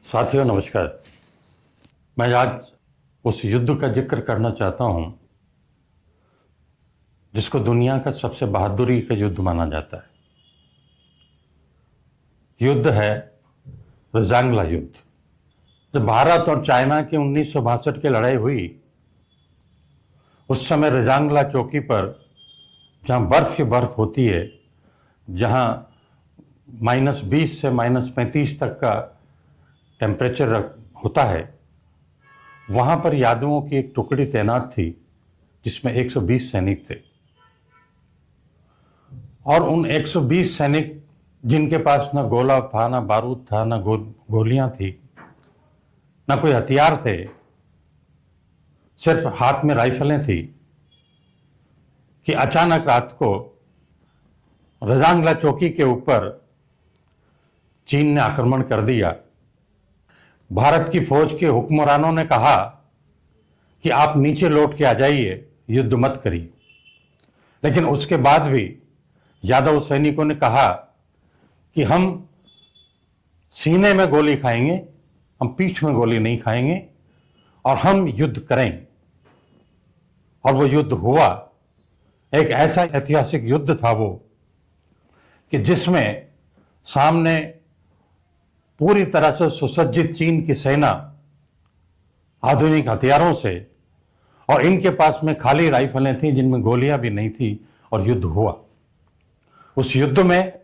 साथियों नमस्कार। मैं आज उस युद्ध का जिक्र करना चाहता हूं जिसको दुनिया का सबसे बहादुरी का युद्ध माना जाता है। युद्ध है रजांगला युद्ध। जब भारत और चाइना की 1962 की लड़ाई हुई, उस समय रजांगला चौकी पर जहां बर्फ ही बर्फ होती है, जहां -20 से -35 तक का टेम्परेचर होता है, वहां पर यादवों की एक टुकड़ी तैनात थी जिसमें 120 सैनिक थे। और उन 120 सैनिक जिनके पास ना गोला था, ना बारूद था, ना गोलियां थी, ना कोई हथियार थे, सिर्फ हाथ में राइफलें थी, कि अचानक रात को रजांगला चौकी के ऊपर चीन ने आक्रमण कर दिया। भारत की फौज के हुक्मरानों ने कहा कि आप नीचे लौट के आ जाइए, युद्ध मत करिए। लेकिन उसके बाद भी यादव सैनिकों ने कहा कि हम सीने में गोली खाएंगे, हम पीठ में गोली नहीं खाएंगे और हम युद्ध करेंगे। और वो युद्ध हुआ। एक ऐसा ऐतिहासिक युद्ध था वो कि जिसमें सामने पूरी तरह से सुसज्जित चीन की सेना आधुनिक हथियारों से, और इनके पास में खाली राइफलें थीं जिनमें गोलियां भी नहीं थी, और युद्ध हुआ। उस युद्ध में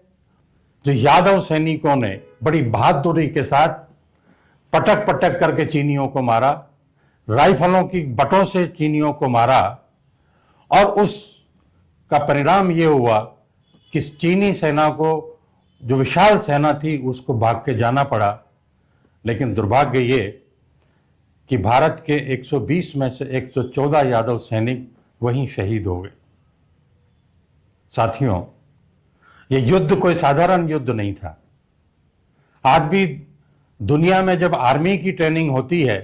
जो यादव सैनिकों ने बड़ी बहादुरी के साथ पटक पटक करके चीनियों को मारा, राइफलों की बटों से चीनियों को मारा, और उसका परिणाम ये हुआ कि चीनी सेना को, जो विशाल सेना थी, उसको भाग के जाना पड़ा। लेकिन दुर्भाग्य ये कि भारत के 120 में से 114 यादव सैनिक वहीं शहीद हो गए। साथियों, ये युद्ध कोई साधारण युद्ध नहीं था। आज भी दुनिया में जब आर्मी की ट्रेनिंग होती है,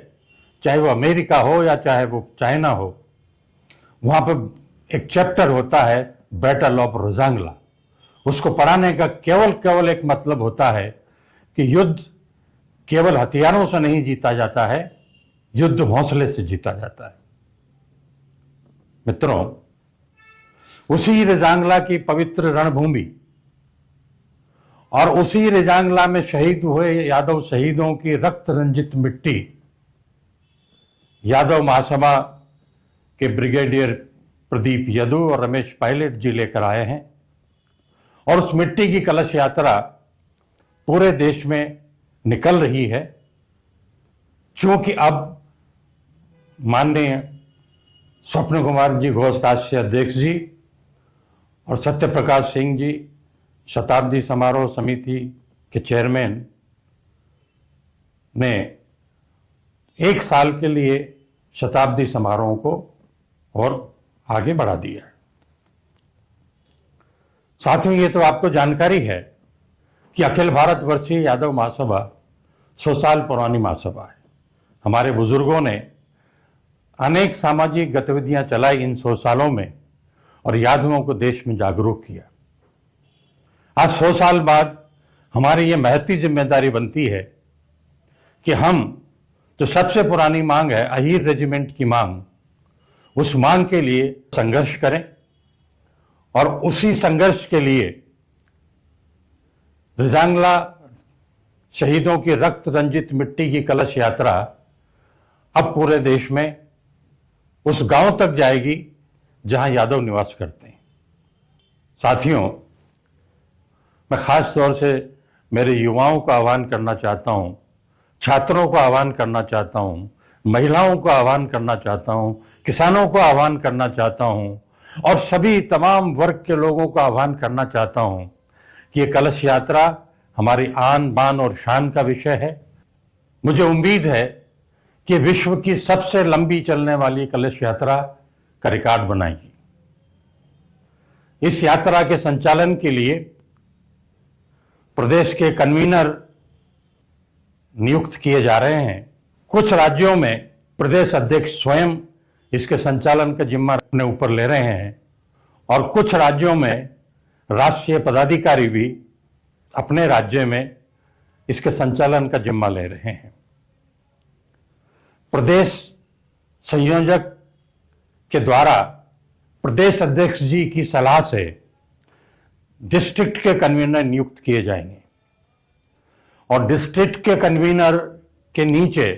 चाहे वो अमेरिका हो या चाहे वो चाइना हो, वहां पर एक चैप्टर होता है बैटल ऑफ रजांगला। उसको पढ़ाने का केवल एक मतलब होता है कि युद्ध केवल हथियारों से नहीं जीता जाता है, युद्ध हौसले से जीता जाता है। मित्रों, उसी रजांगला की पवित्र रणभूमि और उसी रजांगला में शहीद हुए यादव शहीदों की रक्त रंजित मिट्टी यादव महासभा के ब्रिगेडियर प्रदीप यदु और रमेश पायलट जी लेकर आए हैं। और उस मिट्टी की कलश यात्रा पूरे देश में निकल रही है, क्योंकि अब माननीय स्वप्न कुमार जी घोष, राष्ट्रीय अध्यक्ष जी, और सत्य प्रकाश सिंह जी, शताब्दी समारोह समिति के चेयरमैन, ने 1 साल के लिए शताब्दी समारोह को और आगे बढ़ा दिया है। साथियों, ये तो आपको जानकारी है कि अखिल भारतवर्षीय यादव महासभा 100 साल पुरानी महासभा है। हमारे बुजुर्गों ने अनेक सामाजिक गतिविधियां चलाई इन 100 सालों में, और यादवों को देश में जागरूक किया। आज 100 साल बाद हमारी ये महती जिम्मेदारी बनती है कि हम जो सबसे पुरानी मांग है, अहीर रेजिमेंट की मांग, उस मांग के लिए संघर्ष करें। और उसी संघर्ष के लिए रजांगला शहीदों की रक्त रंजित मिट्टी की कलश यात्रा अब पूरे देश में उस गांव तक जाएगी जहां यादव निवास करते हैं। साथियों, मैं खास तौर से मेरे युवाओं का आह्वान करना चाहता हूं, छात्रों को आह्वान करना चाहता हूं, महिलाओं को आह्वान करना चाहता हूं, किसानों को आह्वान करना चाहता हूं, और सभी तमाम वर्ग के लोगों को आह्वान करना चाहता हूं कि ये कलश यात्रा हमारी आन बान और शान का विषय है। मुझे उम्मीद है कि विश्व की सबसे लंबी चलने वाली कलश यात्रा का रिकॉर्ड बनाएगी। इस यात्रा के संचालन के लिए प्रदेश के कन्वीनर नियुक्त किए जा रहे हैं। कुछ राज्यों में प्रदेश अध्यक्ष स्वयं इसके संचालन का जिम्मा अपने ऊपर ले रहे हैं, और कुछ राज्यों में राष्ट्रीय पदाधिकारी भी अपने राज्य में इसके संचालन का जिम्मा ले रहे हैं। प्रदेश संयोजक के द्वारा प्रदेश अध्यक्ष जी की सलाह से डिस्ट्रिक्ट के कन्वीनर नियुक्त किए जाएंगे और डिस्ट्रिक्ट के कन्वीनर के नीचे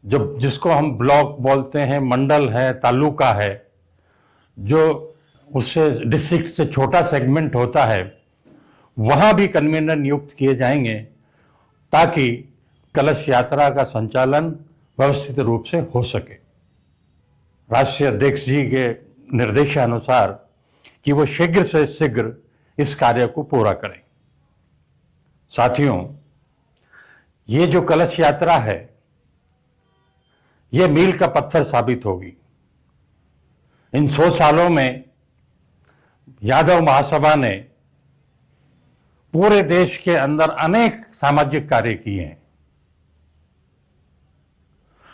जो जिसको हम ब्लॉक बोलते हैं, मंडल है, तालुका है, जो उससे डिस्ट्रिक्ट से छोटा सेगमेंट होता है, वहां भी कन्वीनर नियुक्त किए जाएंगे ताकि कलश यात्रा का संचालन व्यवस्थित रूप से हो सके। राष्ट्रीय अध्यक्ष जी के निर्देशानुसार कि वो शीघ्र से शीघ्र इस कार्य को पूरा करें। साथियों, ये जो कलश यात्रा है, ये मील का पत्थर साबित होगी। इन 100 सालों में यादव महासभा ने पूरे देश के अंदर अनेक सामाजिक कार्य किए हैं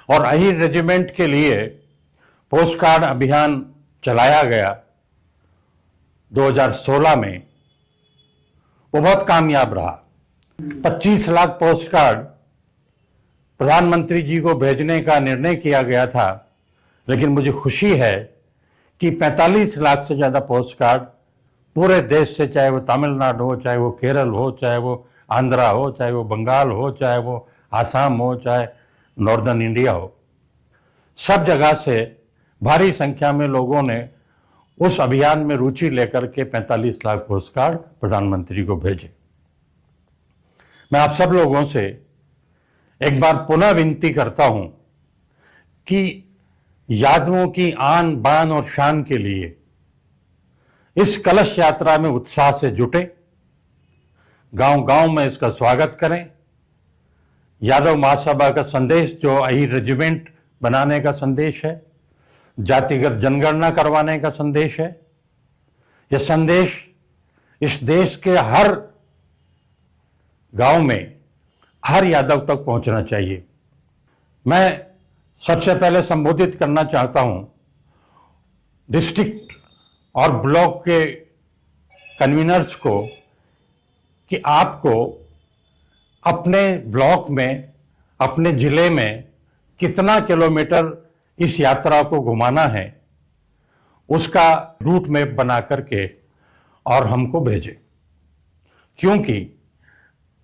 और अहीर रेजिमेंट के लिए पोस्ट कार्ड अभियान चलाया गया 2016 में। वो बहुत कामयाब रहा। 25 लाख पोस्ट कार्ड प्रधानमंत्री जी को भेजने का निर्णय किया गया था, लेकिन मुझे खुशी है कि 45 लाख से ज्यादा पोस्ट कार्ड पूरे देश से, चाहे वो तमिलनाडु हो, चाहे वो केरल हो, चाहे वो आंध्रा हो, चाहे वो बंगाल हो, चाहे वो आसाम हो, चाहे नॉर्दर्न इंडिया हो, सब जगह से भारी संख्या में लोगों ने उस अभियान में रुचि लेकर के 45 लाख पोस्ट कार्ड प्रधानमंत्री को भेजे। मैं आप सब लोगों से एक बार पुनः विनती करता हूं कि यादवों की आन बान और शान के लिए इस कलश यात्रा में उत्साह से जुटे, गांव गांव में इसका स्वागत करें। यादव महासभा का संदेश जो अहीर रेजिमेंट बनाने का संदेश है, जातिगत जनगणना करवाने का संदेश है, यह संदेश इस देश के हर गांव में हर यादव तक पहुंचना चाहिए। मैं सबसे पहले संबोधित करना चाहता हूं डिस्ट्रिक्ट और ब्लॉक के कन्वीनर्स को कि आपको अपने ब्लॉक में, अपने जिले में कितना किलोमीटर इस यात्रा को घुमाना है, उसका रूट मैप बना करके और हमको भेजें। क्योंकि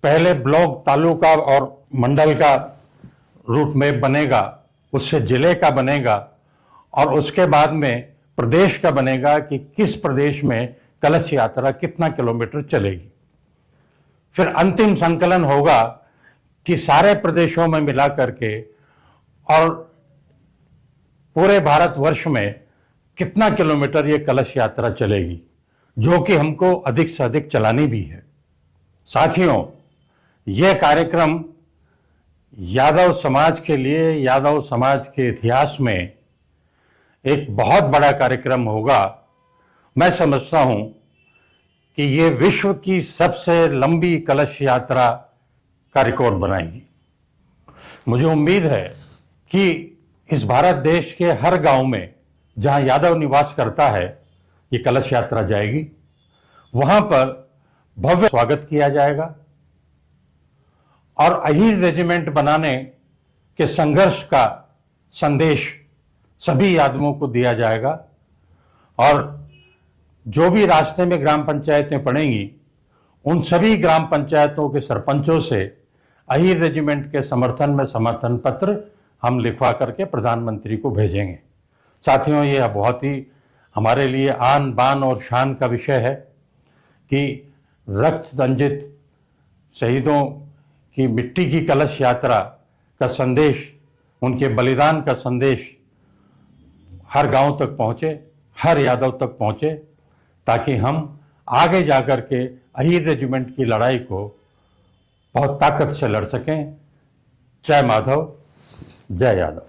पहले ब्लॉक, तालुका और मंडल का रूट मैप बनेगा, उससे जिले का बनेगा और उसके बाद में प्रदेश का बनेगा कि किस प्रदेश में कलश यात्रा कितना किलोमीटर चलेगी। फिर अंतिम संकलन होगा कि सारे प्रदेशों में मिला करके और पूरे भारतवर्ष में कितना किलोमीटर ये कलश यात्रा चलेगी, जो कि हमको अधिक से अधिक चलानी भी है। साथियों, यह कार्यक्रम यादव समाज के लिए, यादव समाज के इतिहास में एक बहुत बड़ा कार्यक्रम होगा। मैं समझता हूं कि ये विश्व की सबसे लंबी कलश यात्रा का रिकॉर्ड बनाएगी। मुझे उम्मीद है कि इस भारत देश के हर गांव में जहां यादव निवास करता है, ये कलश यात्रा जाएगी। वहां पर भव्य स्वागत किया जाएगा और अहीर रेजिमेंट बनाने के संघर्ष का संदेश सभी यादवों को दिया जाएगा और जो भी रास्ते में ग्राम पंचायतें पड़ेंगी, उन सभी ग्राम पंचायतों के सरपंचों से अहीर रेजिमेंट के समर्थन में समर्थन पत्र हम लिखवा करके प्रधानमंत्री को भेजेंगे। साथियों, यह बहुत ही हमारे लिए आन बान और शान का विषय है कि रक्त रंजित शहीदों की मिट्टी की कलश यात्रा का संदेश, उनके बलिदान का संदेश हर गांव तक पहुंचे, हर यादव तक पहुंचे, ताकि हम आगे जाकर के अहीर रेजिमेंट की लड़ाई को बहुत ताकत से लड़ सकें। जय माधव, जय यादव।